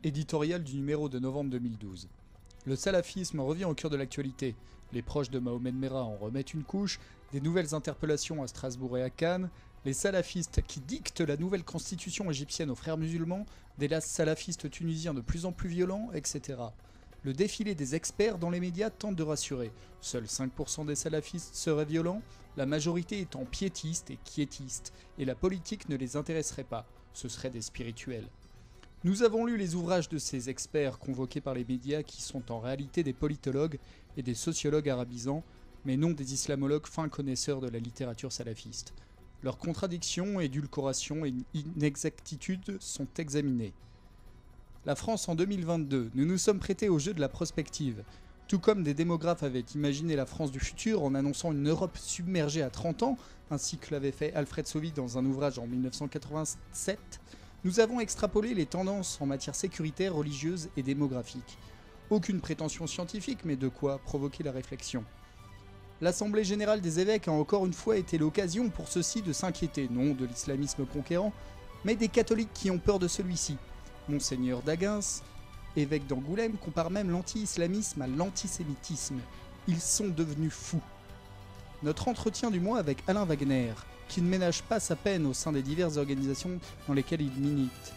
Éditorial du numéro de novembre 2012. Le salafisme revient au cœur de l'actualité. Les proches de Mohamed Merah en remettent une couche, des nouvelles interpellations à Strasbourg et à Cannes, les salafistes qui dictent la nouvelle constitution égyptienne aux frères musulmans, des salafistes tunisiens de plus en plus violents, etc. Le défilé des experts dans les médias tente de rassurer. Seuls 5% des salafistes seraient violents, la majorité étant piétiste et quiétiste, et la politique ne les intéresserait pas. Ce seraient des spirituels. Nous avons lu les ouvrages de ces experts convoqués par les médias qui sont en réalité des politologues et des sociologues arabisants, mais non des islamologues fins connaisseurs de la littérature salafiste. Leurs contradictions, édulcorations et inexactitudes sont examinées. La France en 2022, nous nous sommes prêtés au jeu de la prospective. Tout comme des démographes avaient imaginé la France du futur en annonçant une Europe submergée à 30 ans, ainsi que l'avait fait Alfred Sauvy dans un ouvrage en 1987, nous avons extrapolé les tendances en matière sécuritaire, religieuse et démographique. Aucune prétention scientifique, mais de quoi provoquer la réflexion. L'Assemblée générale des évêques a encore une fois été l'occasion pour ceux-ci de s'inquiéter, non de l'islamisme conquérant, mais des catholiques qui ont peur de celui-ci. Monseigneur Daguins, évêque d'Angoulême, compare même l'anti-islamisme à l'antisémitisme. Ils sont devenus fous. Notre entretien du mois avec Alain Wagner, qui ne ménage pas sa peine au sein des diverses organisations dans lesquelles il milite.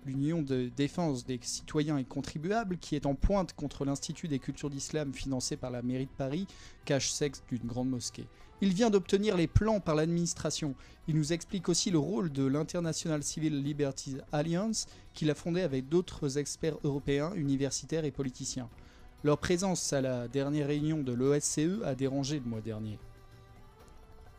L'Union de défense des citoyens et contribuables, qui est en pointe contre l'Institut des cultures d'islam financé par la mairie de Paris, cache-sexe d'une grande mosquée. Il vient d'obtenir les plans par l'administration. Il nous explique aussi le rôle de l'International Civil Liberties Alliance, qu'il a fondé avec d'autres experts européens, universitaires et politiciens. Leur présence à la dernière réunion de l'OSCE a dérangé le mois dernier.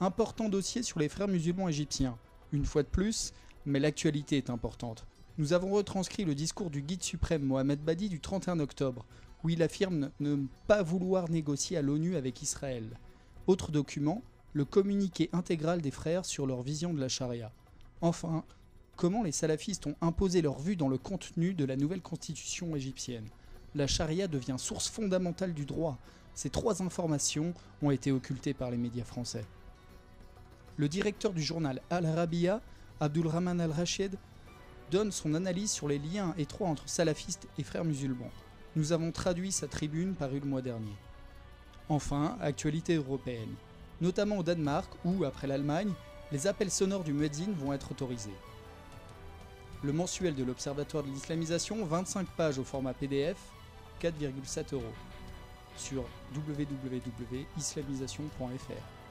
Important dossier sur les frères musulmans égyptiens. Une fois de plus, mais l'actualité est importante. Nous avons retranscrit le discours du guide suprême Mohamed Badi du 31 octobre, où il affirme ne pas vouloir négocier à l'ONU avec Israël. Autre document, le communiqué intégral des frères sur leur vision de la charia. Enfin, comment les salafistes ont imposé leur vue dans le contenu de la nouvelle constitution égyptienne. La charia devient source fondamentale du droit. Ces trois informations ont été occultées par les médias français. Le directeur du journal Al-Arabiya, Abdulrahman Al-Rachid, donne son analyse sur les liens étroits entre salafistes et frères musulmans. Nous avons traduit sa tribune parue le mois dernier. Enfin, actualité européenne, notamment au Danemark où, après l'Allemagne, les appels sonores du muezzin vont être autorisés. Le mensuel de l'Observatoire de l'islamisation, 25 pages au format PDF, 4,7 € sur www.islamisation.fr.